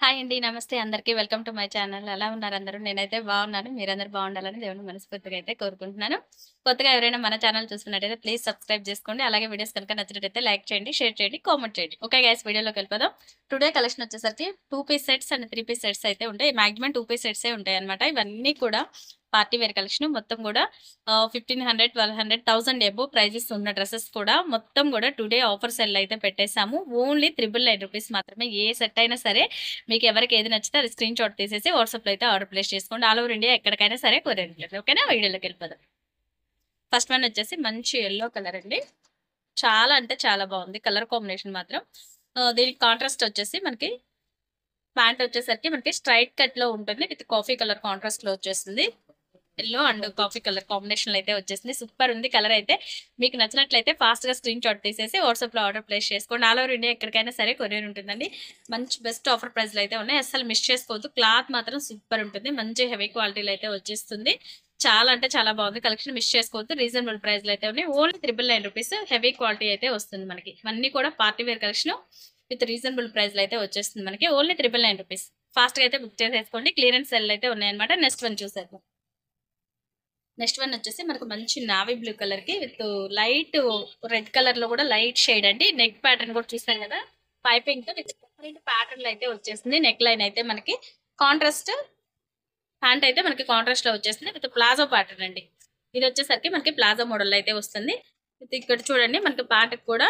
Hi అండి. నమస్తే అందరికీ. Welcome to my channel. ఎలా ఉన్నారు అందరూ? నేనైతే బాగున్నాను. మీరందరూ బాగుండాలని దేవుడిని మనస్ఫూర్తిగా అయితే కోరుకుంటున్నాను. కొత్తగా ఎవరైనా మన ఛానల్ చూస్తున్నట్టయితే ప్లీజ్ సబ్స్క్రైబ్ చేసుకోండి. అలాగే వీడియోస్ కనుక నచ్చినట్టయితే లైక్ చేయండి, షేర్ చేయండి, కామెంట్ చేయండి. ఓకే గైస్, వీడియోలోకి వెళ్ళిపోదాం. టుడే కలెక్షన్ వచ్చేసరికి 2 piece sets and 3 piece sets అయితే ఉంటాయి. మాక్సిమం 2 పీస్ సెట్సే ఉంటాయన్నమాట. ఇవన్నీ కూడా పార్టీ వేర్ కలెక్షన్. మొత్తం కూడా 1500, 1200, 1000 అబోవ్ ప్రైజెస్ ఉన్న డ్రెస్సెస్ కూడా మొత్తం కూడా టుడే ఆఫర్ సెల్ అయితే పెట్టేసాము. ఓన్లీ 999 రూపీస్ మాత్రమే. ఏ సెట్ అయినా సరే మీకు ఎవరికి ఏది నచ్చితే అది స్క్రీన్ షాట్ తీసేసి వాట్సాప్లో అయితే ఆర్డర్ ప్లేస్ చేసుకోండి. ఆల్ ఓవర్ ఇండియా ఎక్కడికైనా సరే కొరియర్ ఉంటుంది. ఓకేనా? వీడియోలోకి వెళ్ళిపోదాం. ఫస్ట్ వన్ వచ్చేసి మంచి ఎల్లో కలర్ అండి. చాలా అంటే చాలా బాగుంది కలర్ కాంబినేషన్ మాత్రం. దీనికి కాంట్రాస్ట్ వచ్చేసి మనకి ప్యాంట్ వచ్చేసరికి మనకి స్ట్రైట్ కట్ లో ఉంటుంది. విత్ కాఫీ కలర్ కాంట్రాస్ట్ లో వచ్చేస్తుంది. Yellow and coffee colour combination అయితే వచ్చేసింది. సూపర్ ఉంది కలర్ అయితే. మీకు నచ్చినట్లయితే ఫాస్ట్ గా స్క్రీన్ షాట్ తీసేసి వాట్సాప్ లో ఆర్డర్ ప్లేస్ చేసుకోండి. ఆల్ ఓవర్ ఇండియా ఎక్కడికైనా సరే కొరియర్ ఉంటుందండి. మంచి బెస్ట్ ఆఫర్ ప్రైస్ అయితే ఉన్నాయి. అసలు మిస్ చేసుకోవద్దు. క్లాత్ మాత్రం సూపర్ ఉంటుంది. మంచి హెవీ క్వాలిటీలో అయితే వచ్చేస్తుంది. చాలా అంటే చాలా బాగుంది కలెక్షన్. మిస్ చేసుకోవద్దు. రీజనబుల్ ప్రైస్ లో అయితే ఉన్నాయి. ఓన్లీ 999 రూపీస్ హెవీ క్వాలిటీ అయితే వస్తుంది మనకి. ఇవన్నీ కూడా party wear collection with reasonable price లో అయితే వచ్చేస్తుంది మనకి. Only 999 rupees. ఫాస్ట్ గా అయితే బుక్ చేసేసుకోండి. క్లియరెన్స్ సెల్ అయితే ఉన్నాయన్నమాట. నెక్స్ట్ వన్ చూసేద్దాం. నెక్స్ట్ వన్ వచ్చేసి మనకు మంచి నావీ బ్లూ కలర్ కి విత్ లైట్ రెడ్ కలర్ లో కూడా లైట్ షేడ్ అండి. నెక్ ప్యాటర్న్ కూడా చూసాం కదా, పైపింగ్ తో విత్ డిఫరెంట్ ప్యాటర్న్ లో అయితే వచ్చేసింది. నెక్ లైన్ అయితే మనకి కాంట్రాస్ట్, ప్యాంట్ అయితే మనకి కాంట్రాస్ట్ లో వచ్చేసింది విత్ ప్లాజో ప్యాటర్న్ అండి. ఇది వచ్చేసరికి మనకి ప్లాజో మోడల్ అయితే వస్తుంది. ఇక్కడ చూడండి మనకి ప్యాంట్ కూడా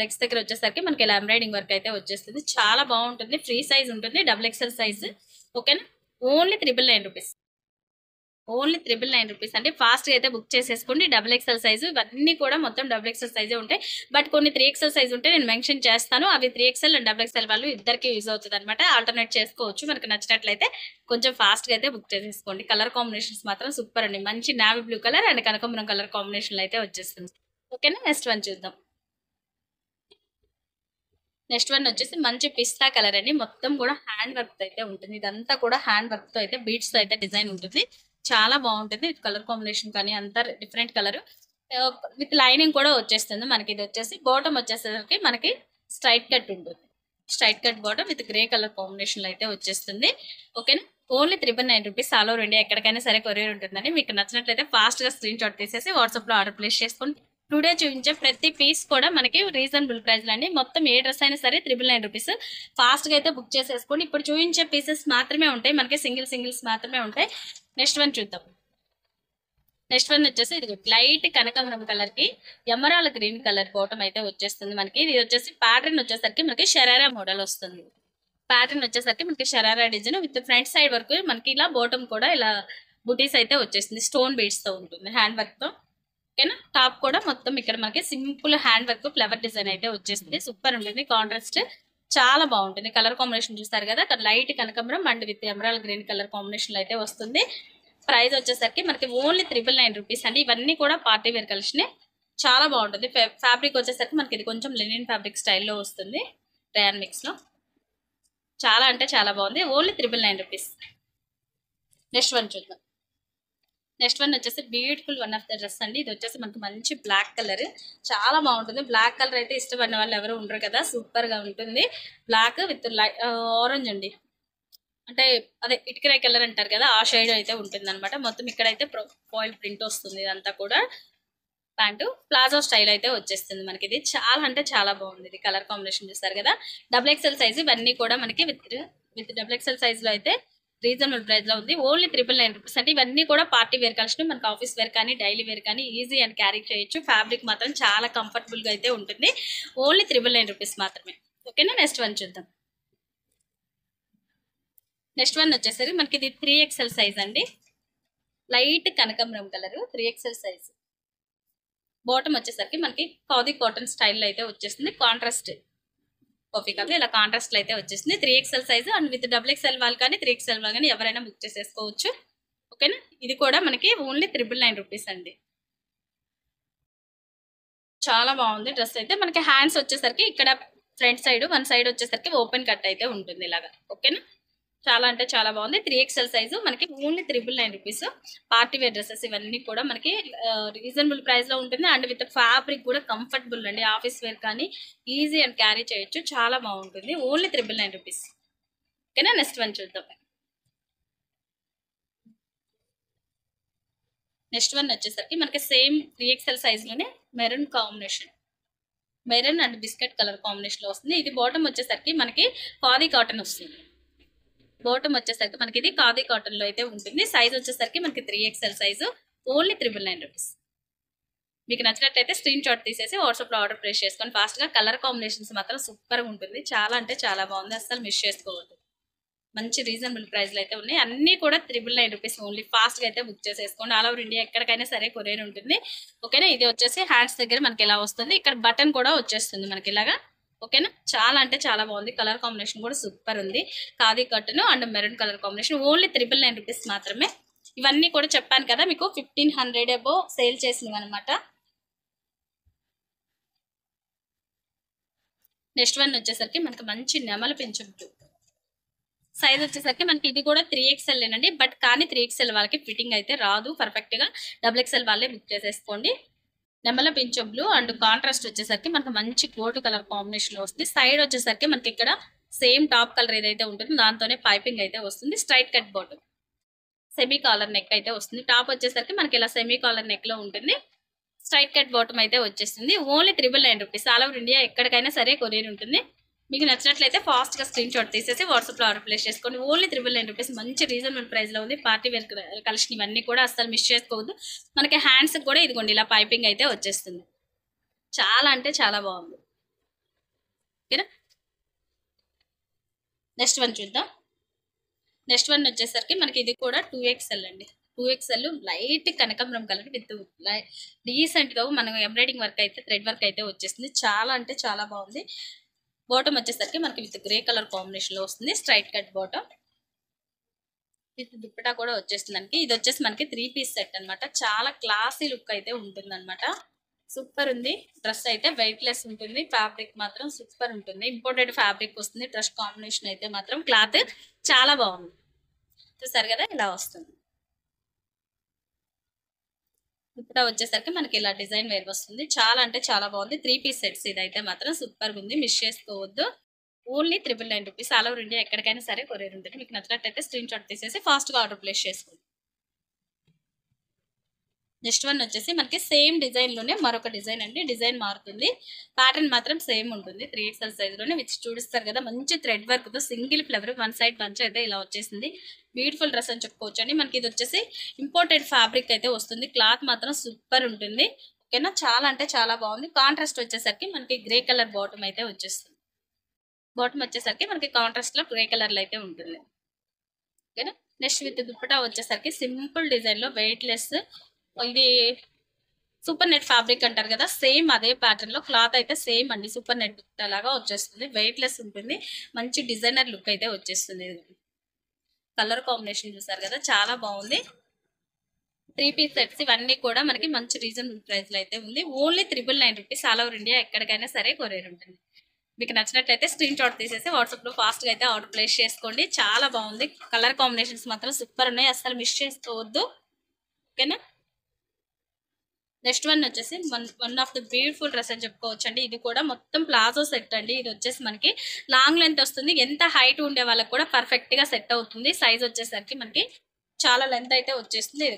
లెగ్స్ దగ్గర వచ్చేసరికి మనకి ఇలా ఎంబ్రాయిడింగ్ వర్క్ అయితే వచ్చేస్తుంది. చాలా బాగుంటుంది. ఫ్రీ సైజ్ ఉంటుంది, డబుల్ ఎక్సెల్ సైజ్. ఓకేనా? Only 999 rupees. ఓన్లీ 999 రూపీస్ అంటే ఫాస్ట్ గా అయితే బుక్ చేసేసుకోండి. డబుల్ ఎక్సెల్ సైజు ఇవన్నీ కూడా మొత్తం డబుల్ ఎక్సెల్ సైజే ఉంటాయి. బట్ కొన్ని 3 ఎక్సెల్ సైజ్ ఉంటే నేను మెన్షన్ చేస్తాను. అవి 3 ఎక్సెల్ అండ్ డబుల్ ఎక్సెల్ వాళ్ళు ఇద్దరికి యూజ్ అవుతుంది అనమాట. ఆల్టర్నేట్ చేసుకోవచ్చు. మనకు నచ్చినట్లయితే కొంచెం ఫాస్ట్ గా అయితే బుక్ చేసేసుకోండి. కలర్ కాంబినేషన్స్ మాత్రం సూపర్ అండి. మంచి నావీ బ్లూ కలర్ అండ్ కనకాంబరం కలర్ కాంబినేషన్ అయితే వచ్చేస్తుంది. ఓకేనా? నెక్స్ట్ వన్ చూద్దాం. నెక్స్ట్ వన్ వచ్చేసి మంచి పిస్తా కలర్ అండి. మొత్తం కూడా హ్యాండ్ వర్క్ అయితే ఉంటుంది. ఇదంతా కూడా హ్యాండ్ వర్క్ తో అయితే బీడ్స్ తో అయితే డిజైన్ ఉంటుంది. చాలా బాగుంటుంది. కలర్ కాంబినేషన్ కానీ అంతా డిఫరెంట్ కలర్ విత్ లైనింగ్ కూడా వచ్చేస్తుంది మనకి. ఇది వచ్చేసి బాటమ్ వచ్చేసరికి మనకి స్ట్రైట్ కట్ ఉంటుంది. Straight cut bottom with grey colour combination లో అయితే వచ్చేస్తుంది. ఓకేనా? Only 999 rupees. All over India ఎక్కడికైనా సరే కొరియర్ ఉంటుందండి. మీకు నచ్చినట్లయితే ఫాస్ట్ గా స్క్రీన్ షాట్ తీసేసి వాట్సాప్ లో ఆర్డర్ ప్లేస్ చేసుకోండి. టుడే చూపించే ప్రతి పీస్ కూడా మనకి రీజనబుల్ ప్రైస్ అండి. మొత్తం ఏ డ్రెస్ అయినా సరే 999 రూపీస్. ఫాస్ట్ గా అయితే బుక్ చేసేసుకోండి. ఇప్పుడు చూపించే పీసెస్ మాత్రమే ఉంటాయి మనకి. సింగిల్స్ మాత్రమే ఉంటాయి. నెక్స్ట్ వన్ చూద్దాం. నెక్స్ట్ వన్ వచ్చేసి ఇది లైట్ కనకాంబరం కలర్ కి ఎమరాల్ గ్రీన్ కలర్ బాటమ్ అయితే వచ్చేస్తుంది మనకి. ఇది వచ్చేసి ప్యాటర్న్ వచ్చేసరికి మనకి షరారా మోడల్ వస్తుంది. ప్యాటర్న్ వచ్చేసరికి మనకి sharara design with front side వరకు మనకి ఇలా బాటమ్ కూడా ఇలా బుటీస్ అయితే వచ్చేస్తుంది. స్టోన్ బీడ్స్ తో ఉంటుంది హ్యాండ్ వర్క్ తో. ఓకేనా? టాప్ కూడా మొత్తం ఇక్కడ మనకి simple hand work flower design అయితే వచ్చేస్తుంది. సూపర్ ఉంటుంది. కాంట్రాస్ట్ చాలా బాగుంటుంది. కలర్ కాంబినేషన్ చూస్తారు కదా, అక్కడ లైట్ కనకాంబరం and with emerald green colour combination అయితే వస్తుంది. ప్రైస్ వచ్చేసరికి మనకి ఓన్లీ 999 రూపీస్ అండి. ఇవన్నీ కూడా పార్టీ వేర్ కలెక్షన్. చాలా బాగుంటుంది. ఫ్యాబ్రిక్ వచ్చేసరికి మనకి ఇది కొంచెం లెనిన్ ఫ్యాబ్రిక్ స్టైల్లో వస్తుంది. రేయాన్ మిక్స్ లో చాలా అంటే చాలా బాగుంది. Only 999 rupees. నెక్స్ట్ వన్ చూద్దాం. నెక్స్ట్ వన్ వచ్చేసి beautiful one of the dress అండి. ఇది వచ్చేసి మనకి మంచి బ్లాక్ కలర్. చాలా బాగుంటుంది. బ్లాక్ కలర్ అయితే ఇష్టపడిన వాళ్ళు ఎవరు ఉండరు కదా, సూపర్ గా ఉంటుంది. బ్లాక్ విత్ ఆరెంజ్ అండి. అంటే అదే ఇటుకరాయ కలర్ అంటారు కదా, ఆ షేడ్ అయితే ఉంటుంది అనమాట. మొత్తం ఇక్కడైతే ఫాయిల్ ప్రింట్ వస్తుంది. ఇదంతా కూడా ప్యాంటు ప్లాజో స్టైల్ అయితే వచ్చేస్తుంది మనకి. ఇది చాలా అంటే చాలా బాగుంది. ఇది కలర్ కాంబినేషన్ చూస్తారు కదా, డబుల్ ఎక్స్ఎల్ సైజ్. ఇవన్నీ కూడా మనకి విత్ డబుల్ ఎక్స్ఎల్ సైజ్ లో అయితే రీజనబుల్ ప్రైస్ లో ఉంది. ఓన్లీ 999 రూపీస్ అంటే ఇవన్నీ కూడా పార్టీ వేర్ కలెక్షన్. మనకి ఆఫీస్ వేర్ కానీ డైలీ వేర్ కానీ ఈజీ అండ్ క్యారీ చేయొచ్చు. ఫ్యాబ్రిక్ మాత్రం చాలా కంఫర్టబుల్ గా అయితే ఉంటుంది. ఓన్లీ 999 రూపీస్ మాత్రమే. ఓకేనా? నెక్స్ట్ వన్ చూద్దాం. నెక్స్ట్ వన్ వచ్చేసరికి మనకి ఇది 3XL సైజ్ అండి. లైట్ కనకాంబరం కలర్ 3XL సైజ్. బాటమ్ వచ్చేసరికి మనకి ఖాదీ కాటన్ స్టైల్ అయితే వచ్చేస్తుంది. కాంట్రాస్ట్ కాఫీ కలర్ ఇలా కాంట్రాస్ట్ అయితే వచ్చేస్తుంది. 3XL size and with double XL వాళ్ళు కానీ 3XL వాళ్ళు కానీ ఎవరైనా బుక్ చేసేసుకోవచ్చు. ఓకేనా? ఇది కూడా మనకి ఓన్లీ 999 రూపీస్ అండి. చాలా బాగుంది డ్రెస్ అయితే. మనకి హ్యాండ్స్ వచ్చేసరికి ఇక్కడ ఫ్రంట్ సైడ్ వన్ సైడ్ వచ్చేసరికి ఓపెన్ కట్ అయితే ఉంటుంది ఇలాగా. ఓకేనా? చాలా అంటే చాలా బాగుంది. 3XL సైజు మనకి only 999 rupees. Party wear dresses ఇవన్నీ కూడా మనకి రీజనబుల్ ప్రైస్ లో ఉంటుంది. అండ్ విత్ ఫ్యాబ్రిక్ కూడా కంఫర్టబుల్ అండి. ఆఫీస్ వేర్ కానీ ఈజీ అండ్ క్యారీ చేయొచ్చు. చాలా బాగుంటుంది. Only 999 rupees. ఓకేనా. నెక్స్ట్ వన్ చూద్దాం. నెక్స్ట్ వన్ వచ్చేసరికి మనకి సేమ్ 3XL సైజ్ లోనే maroon combination, maroon and biscuit colour combination లో వస్తుంది. ఇది బాటమ్ వచ్చేసరికి మనకి ఖాదీ కాటన్ వస్తుంది. బాటమ్ వచ్చేసరికి మనకి ఇది ఖాదీ కాటన్ లో అయితే ఉంటుంది. సైజ్ వచ్చేసరికి మనకి 3XL సైజు, ఓన్లీ 999 రూపీస్. మీకు నచ్చినట్లయితే స్క్రీన్ షాట్ తీసేసి వాట్సాప్ లో ఆర్డర్ ప్లేస్ చేసుకొని ఫాస్ట్ గా. కలర్ కాంబినేషన్స్ మాత్రం సూపర్ గా ఉంటుంది, చాలా అంటే చాలా బాగుంది, అసలు మిస్ చేసుకోవద్దు. మంచి రీజనబుల్ ప్రైస్ లో అయితే ఉన్నాయి, అన్ని కూడా 999 రూపీస్ ఓన్లీ. ఫాస్ట్ గా అయితే బుక్ చేసేసుకోండి. ఆల్ ఓవర్ ఇండియా ఎక్కడికైనా సరే కొరియర్ ఉంటుంది. ఓకేనా. ఇది వచ్చేసి హ్యాండ్స్ దగ్గర మనకి ఇలా వస్తుంది, ఇక్కడ బటన్ కూడా వచ్చేస్తుంది మనకి ఇలాగా. ఓకేనా. చాలా అంటే చాలా బాగుంది, కలర్ కాంబినేషన్ కూడా సూపర్ ఉంది. ఖాదీ కట్టును and maroon colour combination, only 999 rupees మాత్రమే. ఇవన్నీ కూడా చెప్పాను కదా మీకు 1500 అబో సేల్ చేసినవి అనమాట. నెక్స్ట్ వన్ వచ్చేసరికి మనకి మంచి నెమల పెంచు బ్లూ. సైజ్ వచ్చేసరికి మనకి ఇది కూడా 3XL ఏనండి, బట్ కానీ 3XL వాళ్ళకి ఫిట్టింగ్ అయితే రాదు పర్ఫెక్ట్ గా. XXL వాళ్ళే బుక్ చేసేసుకోండి. నెమల పింఛం బ్లూ అండ్ కాంట్రాస్ట్ వచ్చేసరికి మనకి మంచి గోల్డ్ కలర్ కాంబినేషన్ లో వస్తుంది. సైడ్ వచ్చేసరికి మనకి ఇక్కడ సేమ్ టాప్ కలర్ ఏదైతే ఉంటుందో దాంతోనే పైపింగ్ అయితే వస్తుంది. Straight cut bottom, semi collar neck అయితే వస్తుంది. టాప్ వచ్చేసరికి మనకి ఇలా సెమీ కాలర్ నెక్ లో ఉంటుంది. స్ట్రైట్ కట్ బాటమ్ అయితే వచ్చేస్తుంది. Only 999 rupees. All over India ఎక్కడికైనా సరే కొరియర్ ఉంటుంది. మీకు నచ్చినట్లయితే ఫాస్ట్ గా స్క్రీన్ షాట్ తీసేసి వాట్సాప్ లో ఆర్డర్ ప్లేస్ చేసుకోండి. Only 999 rupees. మంచి రీజనబుల్ ప్రైస్ లో ఉంది. పార్టీ వేర్ కలెక్షన్ ఇవన్నీ కూడా అస్సలు మిస్ చేసుకోవద్దు. మనకి హ్యాండ్స్ కూడా ఇదిగోండి ఇలా పైపింగ్ అయితే వచ్చేస్తుంది. చాలా అంటే చాలా బాగుంది. ఓకేనా. నెక్స్ట్ వన్ చూద్దాం. నెక్స్ట్ వన్ వచ్చేసరికి మనకి ఇది కూడా 2XL అండి. 2XL లైట్ కనకాంబరం కలర్ విత్ డీసెంట్ గా మనం ఎంబ్రాయిడింగ్ వర్క్ అయితే థ్రెడ్ వర్క్ అయితే వచ్చేస్తుంది. చాలా అంటే చాలా బాగుంది. బాటమ్ వచ్చేసరికి మనకి విత్ గ్రే కలర్ కాంబినేషన్ లో వస్తుంది. Straight cut bottom with dupatta కూడా వచ్చేస్తుంది మనకి. ఇది వచ్చేసి మనకి 3 పీస్ సెట్ అనమాట. చాలా క్లాసీ లుక్ అయితే ఉంటుంది అనమాట. సూపర్ ఉంది. డ్రెస్ అయితే వెయిట్ లెస్ ఉంటుంది. ఫ్యాబ్రిక్ మాత్రం సూపర్ ఉంటుంది. ఇంపోర్టెడ్ ఫ్యాబ్రిక్ వస్తుంది. డ్రెస్ కాంబినేషన్ అయితే మాత్రం క్లాత్ చాలా బాగుంది. చూసారు కదా ఇలా వస్తుంది. దుప్పటా వచ్చేసరికి మనకి ఇలా డిజైన్ వేర్ వస్తుంది. చాలా అంటే చాలా బాగుంది. 3 పీస్ సెట్స్ ఇదైతే మాత్రం సూపర్ ఉంది, మిస్ చేసుకోవద్దు. Only 999 rupees. All over India ఎక్కడికైనా సరే కొరియర్ ఉంటుంది. మీకు నచ్చినట్లయితే స్క్రీన్ షాట్ తీసేసి ఫాస్ట్ గా ఆర్డర్ ప్లేస్ చేసుకోండి. నెక్స్ట్ వన్ వచ్చేసి మనకి సేమ్ డిజైన్ లోనే మరొక డిజైన్ అండి. డిజైన్ మారుతుంది, ప్యాటర్న్ మాత్రం సేమ్ ఉంటుంది. 3XL సైజ్ లోనే విత్ చూడిస్తారు కదా మంచి థ్రెడ్ వర్క్ తో single flower one side bunch అయితే ఇలా వచ్చేసింది. బ్యూటిఫుల్ డ్రెస్ అని చెప్పుకోవచ్చు అండి. మనకి ఇది వచ్చేసి ఇంపోర్టెడ్ ఫ్యాబ్రిక్ అయితే వస్తుంది. క్లాత్ మాత్రం సూపర్ ఉంటుంది. ఓకేనా. చాలా అంటే చాలా బాగుంది. కాంట్రాస్ట్ వచ్చేసరికి మనకి గ్రే కలర్ బాటమ్ అయితే వచ్చేస్తుంది. బాటమ్ వచ్చేసరికి మనకి కాంట్రాస్ట్ లో గ్రే కలర్ లో అయితే ఉంటుంది. ఓకేనా. నెక్స్ట్ విత్ దుప్పటా వచ్చేసరికి సింపుల్ డిజైన్ లో వెయిట్ లెస్, ఇది సూపర్ నెట్ ఫ్యాబ్రిక్ అంటారు కదా, సేమ్ అదే ప్యాటర్న్ లో క్లాత్ అయితే సేమ్ అండి. సూపర్ నెట్ లాగా వచ్చేస్తుంది. వెయిట్ లెస్ ఉంటుంది. మంచి డిజైనర్ లుక్ అయితే వచ్చేస్తుంది. కలర్ కాంబినేషన్ చూసారు కదా చాలా బాగుంది. 3 పీస్ సెట్స్ ఇవన్నీ కూడా మనకి మంచి రీజనబుల్ ప్రైస్ లో అయితే ఉంది. Only 999 rupees. All over India ఎక్కడికైనా సరే కొరియర్ ఉంటుంది. మీకు నచ్చినట్లయితే స్క్రీన్ షాట్ తీసేసి వాట్సాప్ లో ఫాస్ట్ గా అయితే ఆర్డర్ ప్లేస్ చేసుకోండి. చాలా బాగుంది. కలర్ కాంబినేషన్స్ మాత్రం సూపర్ ఉన్నాయి, అసలు మిస్ చేసుకోవద్దు. ఓకేనా. నెక్స్ట్ వన్ వచ్చేసి one of the beautiful dress అని చెప్పుకోవచ్చు అండి. ఇది కూడా మొత్తం ప్లాజో సెట్ అండి. ఇది వచ్చేసి మనకి లాంగ్ లెంత్ వస్తుంది. ఎంత హైట్ ఉండే వాళ్ళకి కూడా పర్ఫెక్ట్ గా సెట్ అవుతుంది. సైజ్ వచ్చేసరికి మనకి చాలా లెంత్ అయితే వచ్చేస్తుంది.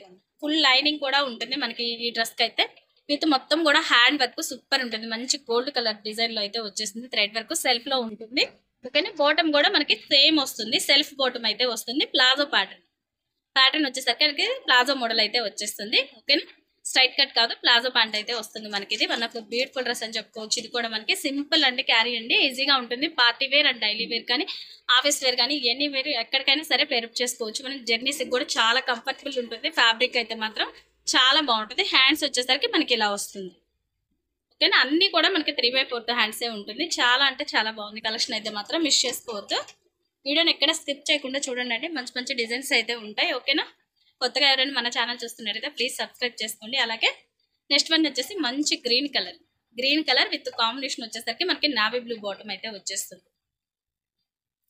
ఫుల్ లైనింగ్ కూడా ఉంటుంది మనకి ఈ డ్రెస్ కి అయితే. విత్ మొత్తం కూడా హ్యాండ్ వర్క్ సూపర్ ఉంటుంది. మంచి గోల్డ్ కలర్ డిజైన్ లో అయితే వచ్చేస్తుంది. థ్రెడ్ వర్క్ సెల్ఫ్ లో ఉంటుంది. ఓకేనా. బాటమ్ కూడా మనకి సేమ్ వస్తుంది. సెల్ఫ్ బాటమ్ అయితే వస్తుంది. ప్లాజో ప్యాటర్న్ వచ్చేసరికి మనకి ప్లాజో మోడల్ అయితే వచ్చేస్తుంది. ఓకేనా. స్ట్రైట్ కట్ కాదు, ప్లాజో ప్యాంట్ అయితే వస్తుంది మనకి. ఇది one of the beautiful dress అని చెప్పుకోవచ్చు. ఇది కూడా మనకి సింపుల్ అండి, క్యారీ అండి, ఈజీగా ఉంటుంది. Party wear and daily wear కానీ ఆఫీస్ వేర్ కానీ ఎనీ వేర్ ఎక్కడికైనా సరే పేరప్ చేసుకోవచ్చు. మనకి జర్నీస్ కూడా చాలా కంఫర్టబుల్ ఉంటుంది. ఫ్యాబ్రిక్ అయితే మాత్రం చాలా బాగుంటుంది. హ్యాండ్స్ వచ్చేసరికి మనకి ఇలా వస్తుంది. ఓకేనా. అన్ని కూడా మనకి 3/4 హ్యాండ్సే ఉంటుంది. చాలా అంటే చాలా బాగుంది. కలెక్షన్ అయితే మాత్రం మిస్ చేసుకోవద్దు. వీడియోని ఎక్కడ స్కిప్ చేయకుండా చూడండి అండి. మంచి మంచి డిజైన్స్ అయితే ఉంటాయి. ఓకేనా. కొత్తగా ఎవరైనా మన ఛానల్ చూస్తున్నారైతే ప్లీజ్ సబ్స్క్రైబ్ చేసుకోండి. అలాగే నెక్స్ట్ వన్ వచ్చేసి మంచి గ్రీన్ కలర్ విత్ కాంబినేషన్ వచ్చేసరికి మనకి నావీ బ్లూ బాటమ్ అయితే వచ్చేస్తుంది.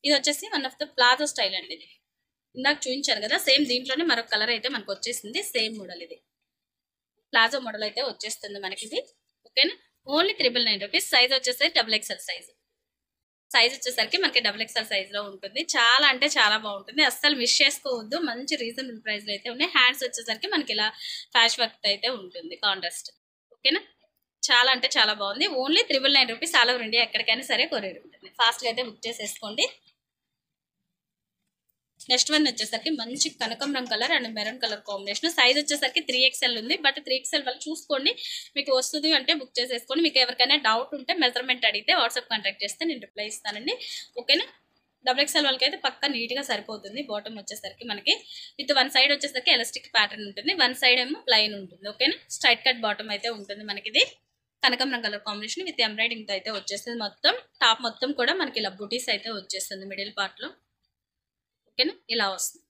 ఇది వచ్చేసి one of the palazzo style అండి. ఇది ఇందాక చూపించారు కదా సేమ్ దీంట్లోనే మరొక కలర్ అయితే మనకు వచ్చేసింది. సేమ్ మోడల్, ఇది ప్లాజో మోడల్ అయితే వచ్చేస్తుంది మనకి ఇది. ఓకేనా. Only 999 rupees. సైజ్ వచ్చేసి XXL సైజ్. సైజ్ వచ్చేసరికి మనకి XXL సైజ్ లో ఉంటుంది. చాలా అంటే చాలా బాగుంటుంది, అస్సలు మిస్ చేసుకోవద్దు. మంచి రీజనబుల్ ప్రైస్ లో అయితే ఉన్నాయి. హ్యాండ్స్ వచ్చేసరికి మనకి ఇలా ప్యాచ్ వర్క్ అయితే ఉంటుంది, కాంట్రాస్ట్. ఓకేనా, చాలా అంటే చాలా బాగుంది. Only 999 rupees, all over India ఎక్కడికైనా సరే కొరియర్ ఉంటుంది. ఫాస్ట్గా అయితే బుక్ చేసేసుకోండి. నెక్స్ట్ వన్ వచ్చేసరికి మంచి కనకంబరం colour and maroon colour combination. Size వచ్చేసరికి 3XL ఉంది, బట్ 3XL వాళ్ళు చూసుకోండి, మీకు వస్తుంది అంటే బుక్ చేసేసుకోండి. మీకు ఎవరికైనా డౌట్ ఉంటే మెజర్మెంట్ అడిగితే వాట్సాప్ కాంటాక్ట్ చేస్తే నేను రిప్లై ఇస్తానండి. ఓకేనా, XXL వాళ్ళకి అయితే పక్కా నీట్గా సరిపోతుంది. బాటమ్ వచ్చేసరికి మనకి విత్ వన్ సైడ్ వచ్చేసరికి ఎలాస్టిక్ ప్యాటర్న్ ఉంటుంది, వన్ సైడ్ ఏమో ప్లెయిన్ ఉంటుంది. ఓకేనా, స్ట్రైట్ కట్ బాటమ్ అయితే ఉంటుంది మనకి. ఇది కనకంబరం కలర్ కాంబినేషన్ విత్ ఎంబ్రాయిడింగ్ తో అయితే వచ్చేస్తుంది. మొత్తం టాప్ మొత్తం కూడా మనకి ఇలా బూటీస్ అయితే వచ్చేస్తుంది మిడిల్ పార్ట్ లో. ఓకేనా, ఇలా వస్తుంది,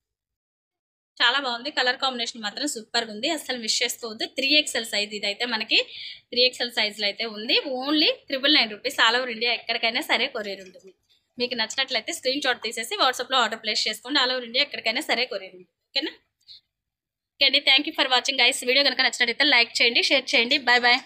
చాలా బాగుంది. కలర్ కాంబినేషన్ మాత్రం సూపర్ గా ఉంది, అసలు మిస్ చేసుకోవద్దు. 3XL సైజ్ ఇదైతే మనకి 3XL సైజ్ లో అయితే ఉంది. Only 999 rupees, all over India ఎక్కడికైనా సరే కొరియర్ ఉంటుంది. మీకు నచ్చినట్లయితే స్క్రీన్ షాట్ తీసేసి వాట్సాప్ లో ఆర్డర్ ప్లేస్ చేసుకోండి. ఆల్ ఓవర్ ఇండియా ఎక్కడికైనా సరే కొరియర్ ఉంటుంది. ఓకేనా, ఓకే అండి, thank you for watching guys. Video కనుక నచ్చినట్లయితే లైక్ చేయండి, షేర్ చేయండి. Bye bye.